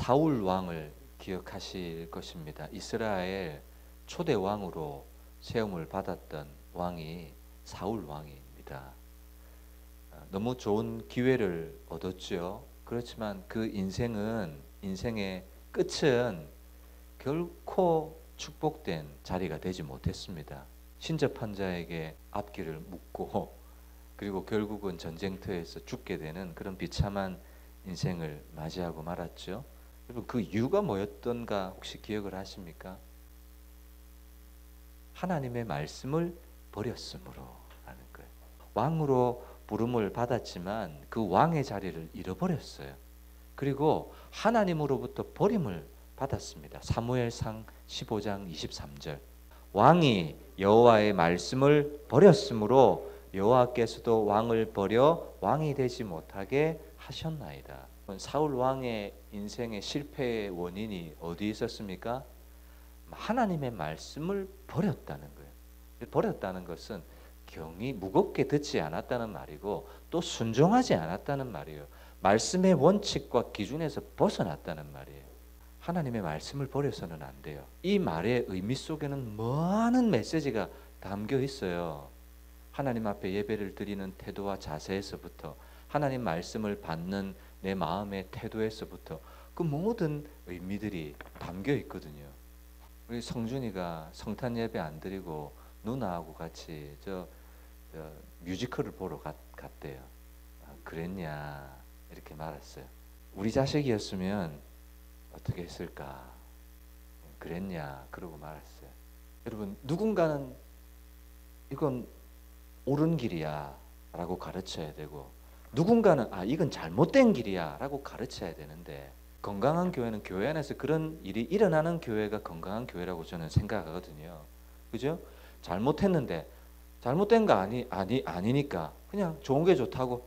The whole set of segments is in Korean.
사울 왕을 기억하실 것입니다. 이스라엘 초대 왕으로 세움을 받았던 왕이 사울 왕입니다. 너무 좋은 기회를 얻었죠. 그렇지만 그 인생의 끝은 결코 축복된 자리가 되지 못했습니다. 신접한 자에게 앞길을 묻고 그리고 결국은 전쟁터에서 죽게 되는 그런 비참한 인생을 맞이하고 말았죠. 여러분, 그 이유가 뭐였던가 혹시 기억을 하십니까? 하나님의 말씀을 버렸으므로 하는 거예요. 왕으로 부름을 받았지만 그 왕의 자리를 잃어버렸어요. 그리고 하나님으로부터 버림을 받았습니다. 사무엘상 15장 23절. 왕이 여호와의 말씀을 버렸으므로 여호와께서도 왕을 버려 왕이 되지 못하게 하셨나이다. 사울 왕의 인생의 실패의 원인이 어디 있었습니까? 하나님의 말씀을 버렸다는 거예요. 버렸다는 것은 경이 무겁게 듣지 않았다는 말이고 또 순종하지 않았다는 말이에요. 말씀의 원칙과 기준에서 벗어났다는 말이에요. 하나님의 말씀을 버려서는 안 돼요. 이 말의 의미 속에는 많은 메시지가 담겨 있어요. 하나님 앞에 예배를 드리는 태도와 자세에서부터 하나님 말씀을 받는 내 마음의 태도에서부터 그 모든 의미들이 담겨 있거든요. 우리 성준이가 성탄 예배 안 드리고 누나하고 같이 저 뮤지컬을 보러 갔대요. 그랬냐 이렇게 말했어요. 우리 자식이었으면 어떻게 했을까? 그랬냐 그러고 말았어요. 여러분, 누군가는 이건 옳은 길이야 라고 가르쳐야 되고 누군가는 이건 잘못된 길이야 라고 가르쳐야 되는데 건강한 교회는 교회 안에서 그런 일이 일어나는 교회가 건강한 교회라고 저는 생각하거든요. 그죠? 잘못했는데 잘못된 거 아니니까 그냥 좋은 게 좋다고.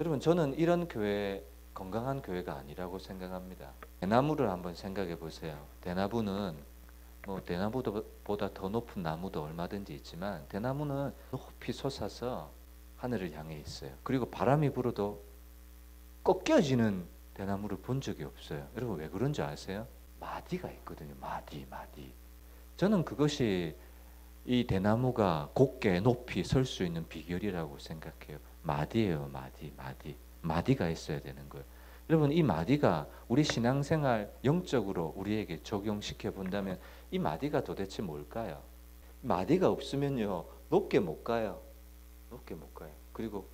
여러분, 저는 이런 교회 건강한 교회가 아니라고 생각합니다. 대나무를 한번 생각해 보세요. 대나무는 대나무보다 더 높은 나무도 얼마든지 있지만 대나무는 높이 솟아서 하늘을 향해 있어요. 그리고 바람이 불어도 꺾여지는 대나무를 본 적이 없어요. 여러분, 왜 그런지 아세요? 마디가 있거든요. 마디. 저는 그것이 이 대나무가 곧게 높이 설 수 있는 비결이라고 생각해요. 마디예요. 마디가 있어야 되는 거예요. 여러분, 이 마디가 우리 신앙생활 영적으로 우리에게 적용시켜 본다면 이 마디가 도대체 뭘까요? 마디가 없으면요 높게 못 가요. 그리고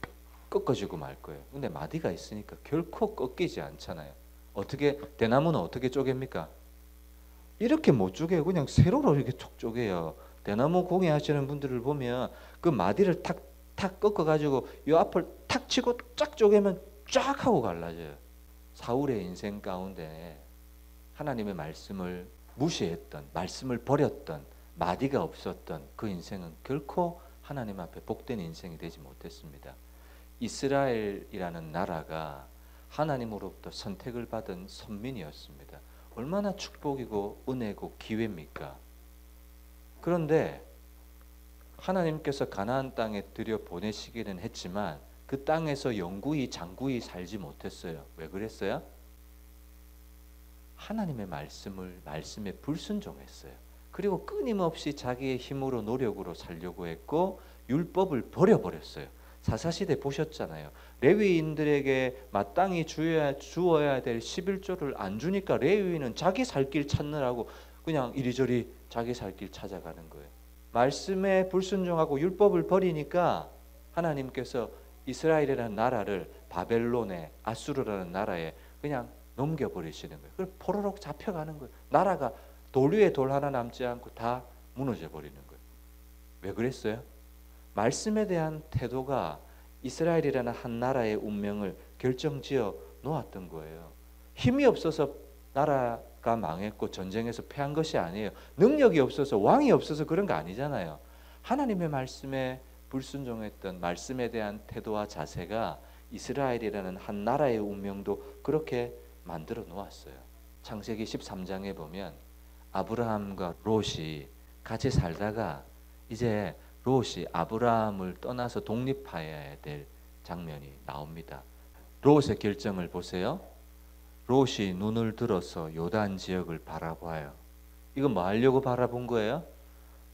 꺾어지고 말 거예요. 근데 마디가 있으니까 결코 꺾이지 않잖아요. 어떻게 대나무는 어떻게 쪼갭니까? 이렇게 못 쪼개요. 그냥 세로로 이렇게 툭 쪼개요. 대나무 공예하시는 분들을 보면 그 마디를 탁 꺾어가지고 이 앞을 탁 치고 쫙 쪼개면 쫙 하고 갈라져요. 사울의 인생 가운데 하나님의 말씀을 무시했던, 말씀을 버렸던, 마디가 없었던 그 인생은 결코 하나님 앞에 복된 인생이 되지 못했습니다. 이스라엘이라는 나라가 하나님으로부터 선택을 받은 선민이었습니다. 얼마나 축복이고 은혜고 기회입니까? 그런데 하나님께서 가나안 땅에 들여 보내시기는 했지만 그 땅에서 영구히 장구히 살지 못했어요. 왜 그랬어요? 하나님의 말씀에 불순종했어요. 그리고 끊임없이 자기의 힘으로 노력으로 살려고 했고 율법을 버려버렸어요. 사사시대 보셨잖아요. 레위인들에게 마땅히 주어야 될 11조를 안 주니까 레위인은 자기 살 길 찾느라고 그냥 이리저리 자기 살 길 찾아가는 거예요. 말씀에 불순종하고 율법을 버리니까 하나님께서 이스라엘이라는 나라를 바벨론에 아수르라는 나라에 그냥 넘겨버리시는 거예요. 그래서 포로록 잡혀가는 거예요. 나라가 돌 위에 돌 하나 남지 않고 다 무너져 버리는 거예요. 왜 그랬어요? 말씀에 대한 태도가 이스라엘이라는 한 나라의 운명을 결정지어 놓았던 거예요. 힘이 없어서 나라가 망했고 전쟁에서 패한 것이 아니에요. 능력이 없어서 왕이 없어서 그런 거 아니잖아요. 하나님의 말씀에 불순종했던 말씀에 대한 태도와 자세가 이스라엘이라는 한 나라의 운명도 그렇게 만들어 놓았어요. 창세기 13장에 보면 아브라함과 롯이 같이 살다가 이제 롯이 아브라함을 떠나서 독립하여야 될 장면이 나옵니다. 롯의 결정을 보세요. 롯이 눈을 들어서 요단 지역을 바라봐요. 이건 뭐 하려고 바라본 거예요?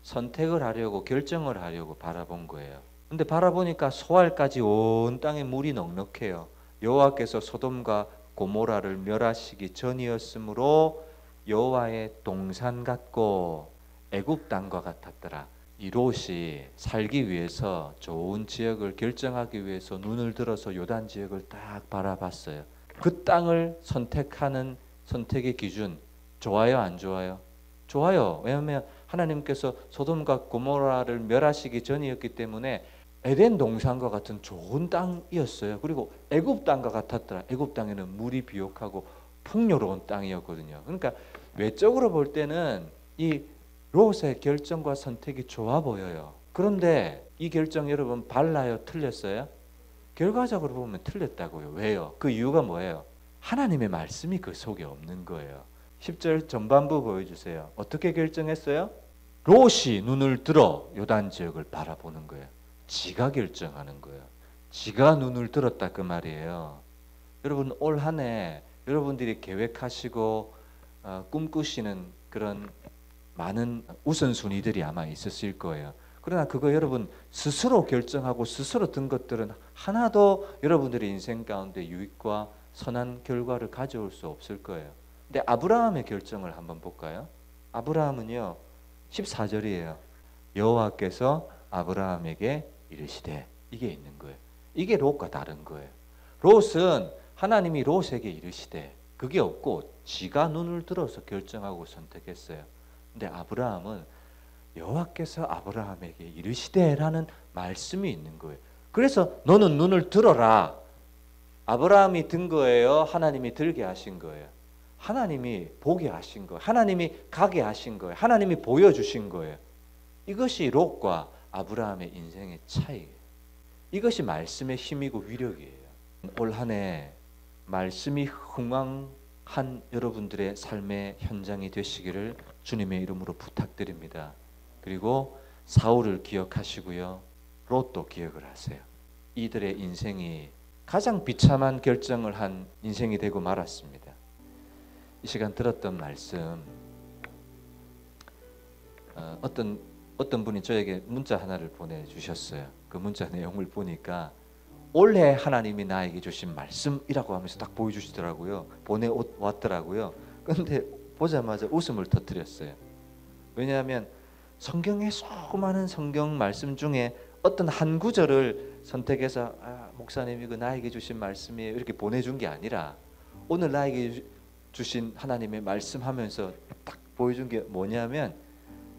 선택을 하려고, 결정을 하려고 바라본 거예요. 근데 바라보니까 소알까지 온 땅에 물이 넉넉해요. 여호와께서 소돔과 고모라를 멸하시기 전이었으므로 여호와의 동산 같고 애굽 땅과 같았더라. 이 롯이 살기 위해서 좋은 지역을 결정하기 위해서 눈을 들어서 요단 지역을 딱 바라봤어요. 그 땅을 선택하는 선택의 기준 좋아요, 안 좋아요? 좋아요. 왜냐하면 하나님께서 소돔과 고모라를 멸하시기 전이었기 때문에 에덴 동산과 같은 좋은 땅이었어요. 그리고 애굽 땅과 같았더라. 애굽 땅에는 물이 비옥하고 풍요로운 땅이었거든요. 그러니까 외적으로 볼 때는 이 롯의 결정과 선택이 좋아 보여요. 그런데 이 결정 여러분 발라요, 틀렸어요? 결과적으로 보면 틀렸다고요. 왜요? 그 이유가 뭐예요? 하나님의 말씀이 그 속에 없는 거예요. 10절 전반부 보여주세요. 어떻게 결정했어요? 롯이 눈을 들어 요단 지역을 바라보는 거예요. 지가 결정하는 거예요. 지가 눈을 들었다 그 말이에요. 여러분 올 한 해 여러분들이 계획하시고 꿈꾸시는 그런 많은 우선순위들이 아마 있으실 거예요. 그러나 그거 여러분 스스로 결정하고 스스로 든 것들은 하나도 여러분들의 인생 가운데 유익과 선한 결과를 가져올 수 없을 거예요. 근데 아브라함의 결정을 한번 볼까요? 아브라함은요 14절이에요. 여호와께서 아브라함에게 이르시되, 이게 있는 거예요. 이게 롯과 다른 거예요. 롯은 하나님이 롯에게 이르시되, 그게 없고 지가 눈을 들어서 결정하고 선택했어요. 근데 아브라함은 여호와께서 아브라함에게 이르시되라는 말씀이 있는 거예요. 그래서 너는 눈을 들어라. 아브라함이 든 거예요? 하나님이 들게 하신 거예요? 하나님이 보게 하신 거예요. 하나님이 가게 하신 거예요. 하나님이 보여주신 거예요. 이것이 롯과 아브라함의 인생의 차이예요. 이것이 말씀의 힘이고 위력이에요. 올 한 해 말씀이 흥왕한 여러분들의 삶의 현장이 되시기를 주님의 이름으로 부탁드립니다. 그리고 사울을 기억하시고요. 롯도 기억을 하세요. 이들의 인생이 가장 비참한 결정을 한 인생이 되고 말았습니다. 이 시간 들었던 말씀, 어떤 분이 저에게 문자 하나를 보내주셨어요. 그 문자 내용을 보니까 올해 하나님이 나에게 주신 말씀이라고 하면서 딱 보여주시더라고요. 보내왔더라고요. 그런데 보자마자 웃음을 터뜨렸어요. 왜냐하면 성경의 수많은 성경 말씀 중에 어떤 한 구절을 선택해서 목사님 이거 나에게 주신 말씀이에요 이렇게 보내준 게 아니라 오늘 나에게 주신 하나님의 말씀하면서 딱 보여준 게 뭐냐면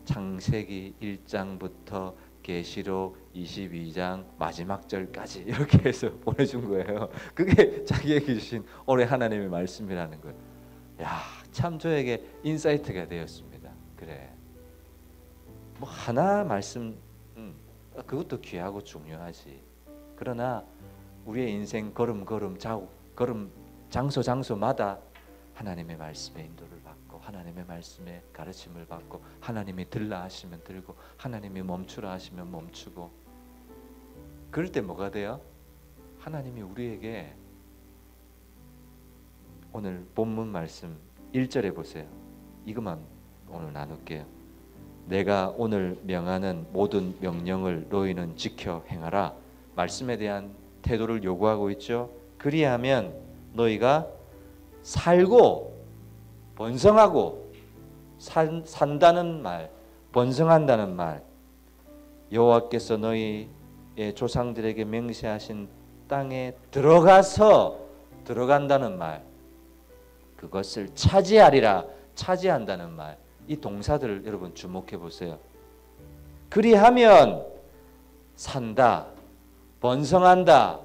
창세기 1장부터 계시록 22장 마지막 절까지 이렇게 해서 보내준 거예요. 그게 자기에게 주신 올해 하나님의 말씀이라는 거예요. 야, 참 저에게 인사이트가 되었습니다. 그래, 뭐 하나 말씀 그것도 귀하고 중요하지. 그러나 우리의 인생 걸음걸음 걸음 장소마다 하나님의 말씀의 인도를 받고 하나님의 말씀의 가르침을 받고 하나님이 들라 하시면 들고 하나님이 멈추라 하시면 멈추고, 그럴 때 뭐가 돼요? 하나님이 우리에게 오늘 본문 말씀 1절에 보세요. 이것만 오늘 나눌게요. 내가 오늘 명하는 모든 명령을 너희는 지켜 행하라. 말씀에 대한 태도를 요구하고 있죠. 그리하면 너희가 살고 번성하고 산다는 말, 번성한다는 말, 여호와께서 너희의 조상들에게 맹세하신 땅에 들어간다는 말, 그것을 차지하리라, 차지한다는 말, 이 동사들을 여러분 주목해 보세요. 그리하면 산다, 번성한다,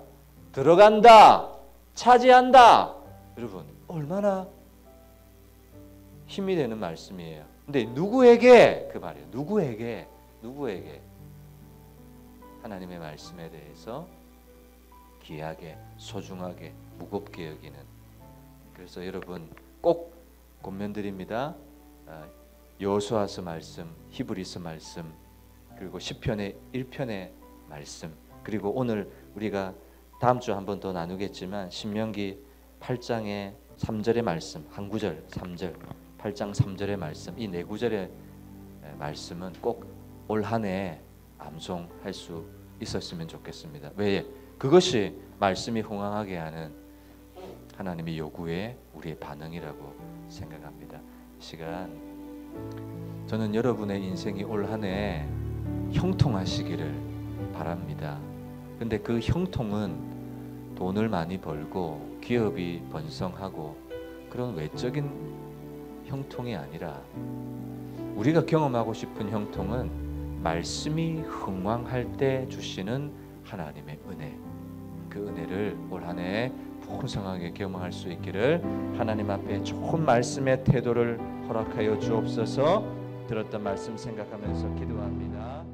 들어간다, 차지한다. 여러분 얼마나 힘이 되는 말씀이에요. 근데 누구에게 그 말이에요. 누구에게 하나님의 말씀에 대해서 귀하게, 소중하게, 무겁게 여기는. 그래서 여러분 꼭 권면드립니다. 여호수아서 말씀, 히브리서 말씀, 그리고 시편의 1편의 말씀, 그리고 오늘 우리가 다음 주 한 번 더 나누겠지만 신명기 8장의 3절의 말씀, 한 구절, 3절, 8장 3절의 말씀, 이 네 구절의 말씀은 꼭 올 한 해 암송할 수 있었으면 좋겠습니다. 왜? 그것이 말씀이 흥황하게 하는 하나님의 요구에 우리의 반응이라고 생각합니다. 이 시간 저는 여러분의 인생이 올 한 해 형통하시기를 바랍니다. 근데 그 형통은 돈을 많이 벌고 기업이 번성하고 그런 외적인 형통이 아니라 우리가 경험하고 싶은 형통은 말씀이 흥왕할 때 주시는 하나님의 은혜, 그 은혜를 올 한 해 풍성하게 경험할 수 있기를 하나님 앞에 좋은 말씀의 태도를 허락하여 주옵소서. 들었던 말씀 생각하면서 기도합니다.